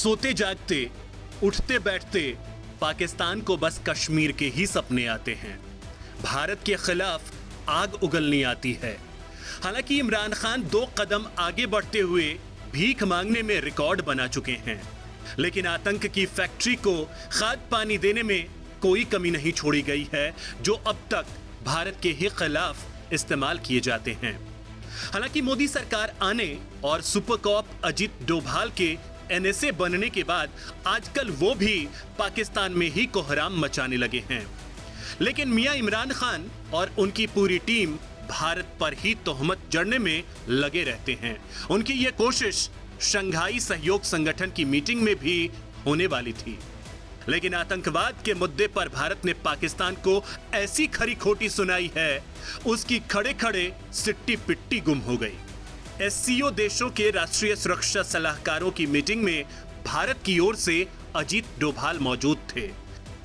सोते जागते, उठते बैठते पाकिस्तान को बस कश्मीर के ही सपने आते हैं। भारत के खिलाफ आग उगलनी आती है। हालांकि इमरान खान 2 कदम आगे बढ़ते हुए भीख मांगने में रिकॉर्ड बना चुके हैं, लेकिन आतंक की फैक्ट्री को खाद पानी देने में कोई कमी नहीं छोड़ी गई है, जो अब तक भारत के ही खिलाफ इस्तेमाल किए जाते हैं। हालांकि मोदी सरकार आने और सुपर कॉप अजीत डोभाल के एनएसए बनने के बाद आजकल वो भी पाकिस्तान में ही कोहराम मचाने लगे हैं, लेकिन मियां इमरान खान और उनकी पूरी टीम भारत पर ही तोहमत जड़ने में लगे रहते हैं। उनकी ये कोशिश शंघाई सहयोग संगठन की मीटिंग में भी होने वाली थी, लेकिन आतंकवाद के मुद्दे पर भारत ने पाकिस्तान को ऐसी खरी खोटी सुनाई है, उसकी खड़े खड़े सिट्टी पिट्टी गुम हो गई। एससीओ देशों के राष्ट्रीय सुरक्षा सलाहकारों की मीटिंग में भारत की ओर से अजीत डोभाल मौजूद थे,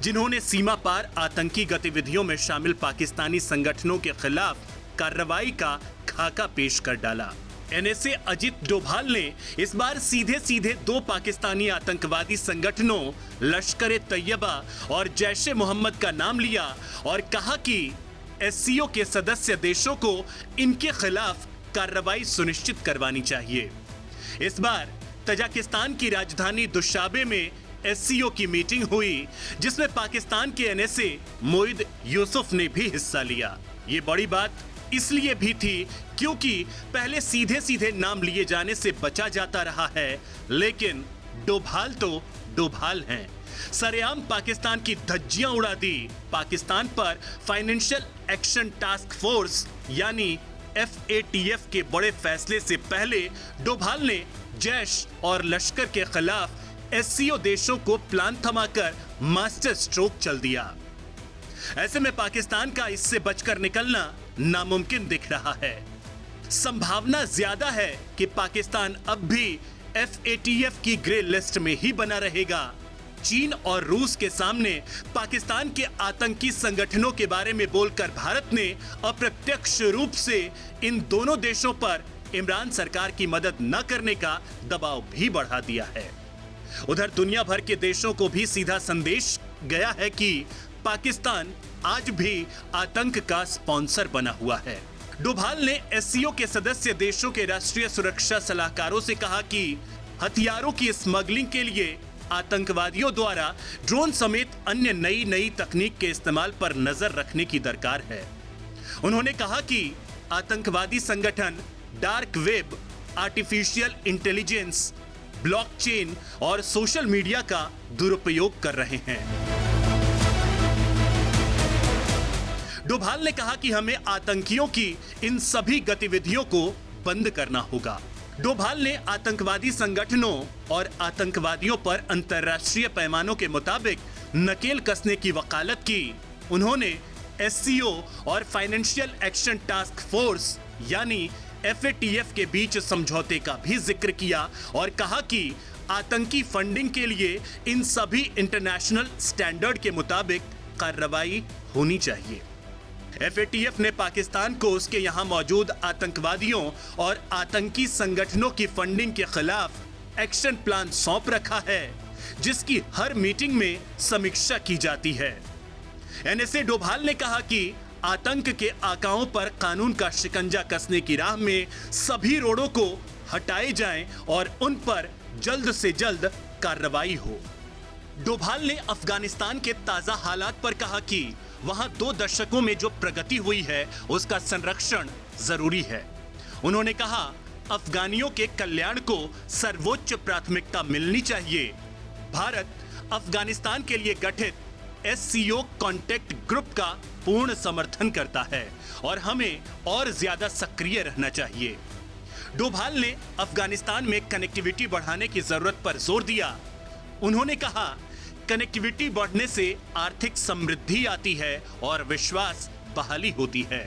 जिन्होंने सीमा पार आतंकी गतिविधियों में शामिल पाकिस्तानी संगठनों के खिलाफ कार्रवाई का खाका पेश कर डाला। एनएसए अजीत डोभाल ने इस बार सीधे सीधे 2 पाकिस्तानी आतंकवादी संगठनों लश्कर ए तैयबा और जैश-ए मोहम्मद का नाम लिया और कहा कि एससीओ के सदस्य देशों को इनके खिलाफ कार्रवाई सुनिश्चित करवानी चाहिए। इस बार तजाकिस्तान की राजधानी दुशाबे में एससीओ की मीटिंग हुई, जिसमें पाकिस्तान के एनएसए मोइद यूसुफ ने भी हिस्सा लिया। ये बड़ी बात इसलिए भी थी क्योंकि पहले सीधे सीधे नाम लिए जाने से बचा जाता रहा है, लेकिन डोभाल तो डोभाल हैं। सरेआम पाकिस्तान की धज्जियां उड़ा दी। पाकिस्तान पर फाइनेंशियल एक्शन टास्क फोर्स यानी FATF के बड़े फैसले से पहले डोभाल ने जैश और लश्कर के खिलाफ एससीओ देशों को प्लान थमाकर मास्टर स्ट्रोक चल दिया। ऐसे में पाकिस्तान का इससे बचकर निकलना नामुमकिन दिख रहा है। संभावना ज्यादा है कि पाकिस्तान अब भी FATF की ग्रे लिस्ट में ही बना रहेगा। चीन और रूस के सामने पाकिस्तान के आतंकी संगठनों के बारे में बोलकर भारत ने अप्रत्यक्ष रूप से इन दोनों देशों पर इमरान सरकार की मदद न करने का दबाव भी बढ़ा दिया है। उधर दुनिया भर के देशों को भी सीधा संदेश गया है कि पाकिस्तान आज भी आतंक का स्पॉन्सर बना हुआ है। डोभाल ने एससीओ के सदस्य देशों के राष्ट्रीय सुरक्षा सलाहकारों से कहा कि हथियारों की स्मगलिंग के लिए आतंकवादियों द्वारा ड्रोन समेत अन्य नई तकनीक के इस्तेमाल पर नजर रखने की दरकार है। उन्होंने कहा कि आतंकवादी संगठन dark web, artificial intelligence, blockchain और सोशल मीडिया का दुरुपयोग कर रहे हैं। डोभाल ने कहा कि हमें आतंकियों की इन सभी गतिविधियों को बंद करना होगा। डोभाल ने आतंकवादी संगठनों और आतंकवादियों पर अंतर्राष्ट्रीय पैमानों के मुताबिक नकेल कसने की वकालत की। उन्होंने एससीओ और फाइनेंशियल एक्शन टास्क फोर्स यानी FATF के बीच समझौते का भी जिक्र किया और कहा कि आतंकी फंडिंग के लिए इन सभी इंटरनेशनल स्टैंडर्ड के मुताबिक कार्रवाई होनी चाहिए। FATF ने पाकिस्तान को उसके यहां मौजूद आतंकवादियों और आतंकी संगठनों की फंडिंग के खिलाफ एक्शन प्लान सौंप रखा है, जिसकी हर मीटिंग में समीक्षा की जाती है। एनएसए डोभाल ने कहा कि आतंक के आकाओं पर कानून का शिकंजा कसने की राह में सभी रोड़ों को हटाए जाएं और उन पर जल्द से जल्द कार्रवाई हो। डोभाल ने अफगानिस्तान के ताजा हालात पर कहा कि वहां 2 दशकों में जो प्रगति हुई है उसका संरक्षण जरूरी है। उन्होंने कहा, अफगानियों के कल्याण को सर्वोच्च प्राथमिकता मिलनी चाहिए। भारत अफगानिस्तान के लिए गठित एससीओ कॉन्टैक्ट ग्रुप का पूर्ण समर्थन करता है और हमें और ज्यादा सक्रिय रहना चाहिए। डोभाल ने अफगानिस्तान में कनेक्टिविटी बढ़ाने की जरूरत पर जोर दिया। उन्होंने कहा, कनेक्टिविटी बढ़ने से आर्थिक समृद्धि आती है और विश्वास बहाली होती है।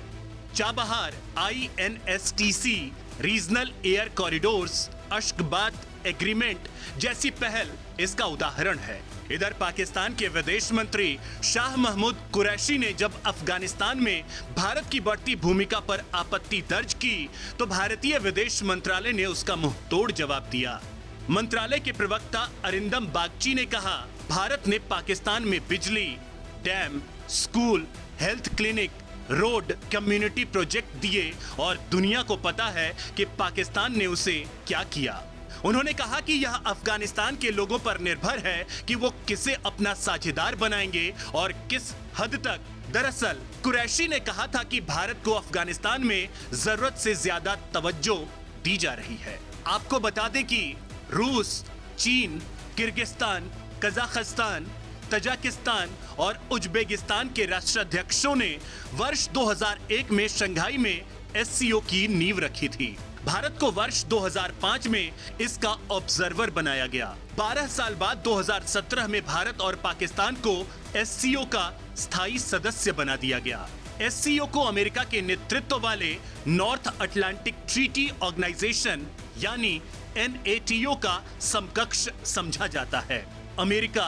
Chabahar INSTC, regional air corridors, Ashgabat agreement जैसी पहल इसका उदाहरण है। इधर पाकिस्तान के विदेश मंत्री शाह महमूद कुरैशी ने जब अफगानिस्तान में भारत की बढ़ती भूमिका पर आपत्ति दर्ज की तो भारतीय विदेश मंत्रालय ने उसका मुंहतोड़ जवाब दिया। मंत्रालय के प्रवक्ता अरिंदम बागची ने कहा, भारत ने पाकिस्तान में बिजली, dam, school, health clinic, road, community project दिए और दुनिया को पता है कि पाकिस्तान ने उसे क्या किया। उन्होंने कहा कि यह अफगानिस्तान के लोगों पर निर्भर है कि वो किसे अपना साझेदार बनाएंगे और किस हद तक। दरअसल कुरैशी ने कहा था कि भारत को अफगानिस्तान में जरूरत से ज्यादा तवज्जो दी जा रही है। आपको बता दें कि रूस, चीन, किर्गिस्तान, कजाकिस्तान, तजाकिस्तान और उज्बेकिस्तान के राष्ट्राध्यक्षों ने वर्ष 2001 में शंघाई में एससीओ की नींव रखी थी। भारत को वर्ष 2005 में इसका ऑब्जर्वर बनाया गया। 12 साल बाद 2017 में भारत और पाकिस्तान को एससीओ का स्थायी सदस्य बना दिया गया। एससीओ को अमेरिका के नेतृत्व वाले नॉर्थ अटलांटिक ट्रीटी ऑर्गेनाइजेशन यानी NATO का समकक्ष समझा जाता है। America,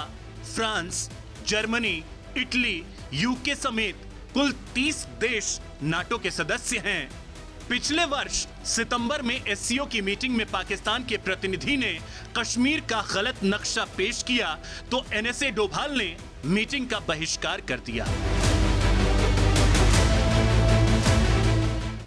France, Germany, Italy, UK समेत कुल 30 देश नाटो के सदस्य हैं। पिछले वर्ष सितंबर में एससीओ की मीटिंग में पाकिस्तान के प्रतिनिधि ने कश्मीर का गलत नक्शा पेश किया तो NSA डोभाल ने मीटिंग का बहिष्कार कर दिया।